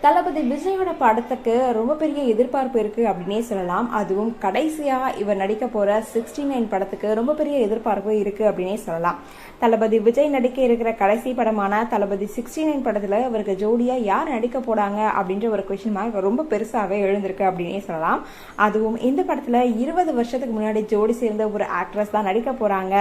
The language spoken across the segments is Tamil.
தளபதி விஜயோட படத்துக்கு ரொம்ப பெரிய எதிர்பார்ப்பு இருக்கு அப்படின்னே சொல்லலாம். அதுவும் கடைசியா இவர் நடிக்க போற 69 படத்துக்கு ரொம்ப பெரிய எதிர்பார்ப்பு இருக்கு அப்படின்னே சொல்லலாம். தளபதி விஜய் நடிக்க இருக்கிற கடைசி படமான தளபதி 69 படத்துல இவருக்கு ஜோடியா யார் நடிக்க போறாங்க அப்படின்ற ஒரு கொஸ்டின் மார்க் ரொம்ப பெருசாவே எழுந்திருக்கு அப்படின்னே சொல்லலாம். அதுவும் இந்த படத்துல 20 வருஷத்துக்கு முன்னாடி ஜோடி சேர்ந்த ஒரு ஆக்ட்ரஸ் தான் நடிக்க போறாங்க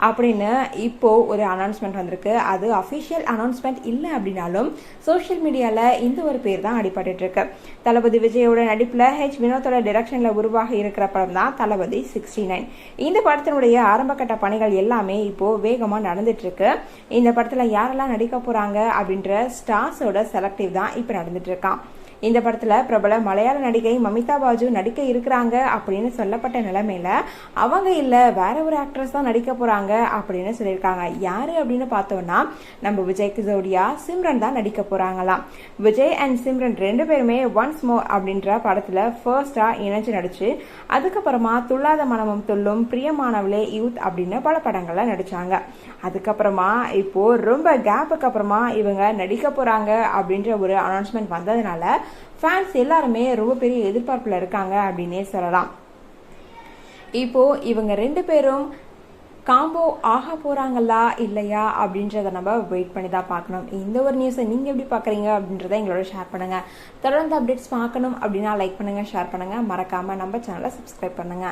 அப்படின்னு இப்போ ஒரு அனௌன்ஸ்மெண்ட் வந்திருக்கு. அது அபிஷியல் அனௌன்ஸ்மெண்ட் இல்லை அப்படின்னாலும் சோசியல் மீடியால இந்த ஒரு பேர் தான் அடிபட்டு இருக்கு. தளபதி விஜயோட நடிப்புல வினோத்தோட டைரக்ஷன்ல உருவாக இருக்கிற படம் தான் தளபதி 69. இந்த படத்தினுடைய ஆரம்ப கட்ட பணிகள் எல்லாமே இப்போ வேகமா நடந்துட்டு இருக்கு. இந்த படத்துல யாரெல்லாம் நடிக்க போறாங்க அப்படின்ற ஸ்டார்ஸோட செலக்டிவ் தான் இப்ப நடந்துட்டு இருக்கான். இந்த படத்துல பிரபல மலையாள நடிகை மமிதா பாஜு நடிக்க இருக்கிறாங்க அப்படின்னு சொல்லப்பட்ட நிலைமையில அவங்க இல்ல வேற ஒரு ஆக்ட்ரஸ் தான் நடிக்க போறாங்க அப்படின்னு சொல்லியிருக்காங்க. யாரு அப்படின்னு பார்த்தோம்னா நம்ம விஜய்க்கு ஜோடியா சிம்ரன் தான் நடிக்க போறாங்களாம். விஜய் அண்ட் சிம்ரன் ரெண்டு பேருமே ஒன்ஸ் மோர் அப்படின்ற படத்துல ஃபர்ஸ்டா இணைஞ்சு நடிச்சு அதுக்கப்புறமா துள்ளாத மனமும் துள்ளும், பிரியமானவளே, யூத் அப்படின்னு பல படங்கள்ல நடிச்சாங்க. அதுக்கப்புறமா இப்போ ரொம்ப கேப்புக்கு அப்புறமா இவங்க நடிக்க போறாங்க அப்படின்ற ஒரு அனௌன்ஸ்மெண்ட் வந்ததுனால ஃபேன்ஸ் எல்லாருமே ரொம்ப பெரிய எதிர்பார்ப்புல இருக்காங்க அப்படின்னே சொல்லலாம். இப்போ இவங்க ரெண்டு பேரும் காம்போ ஆக போறாங்களா இல்லையா அப்படின்றத நம்ம வெயிட் பண்ணி தான் பார்க்கணும். இந்த ஒரு நியூஸை நீங்க எப்படி பாக்குறீங்க அப்படின்றத எங்களோட ஷேர் பண்ணுங்க. தொடர்ந்து அப்டேட்ஸ் பார்க்கணும் அப்படின்னா லைக் பண்ணுங்க, ஷேர் பண்ணுங்க, மறக்காம நம்ம சேனலை சப்ஸ்கிரைப் பண்ணுங்க.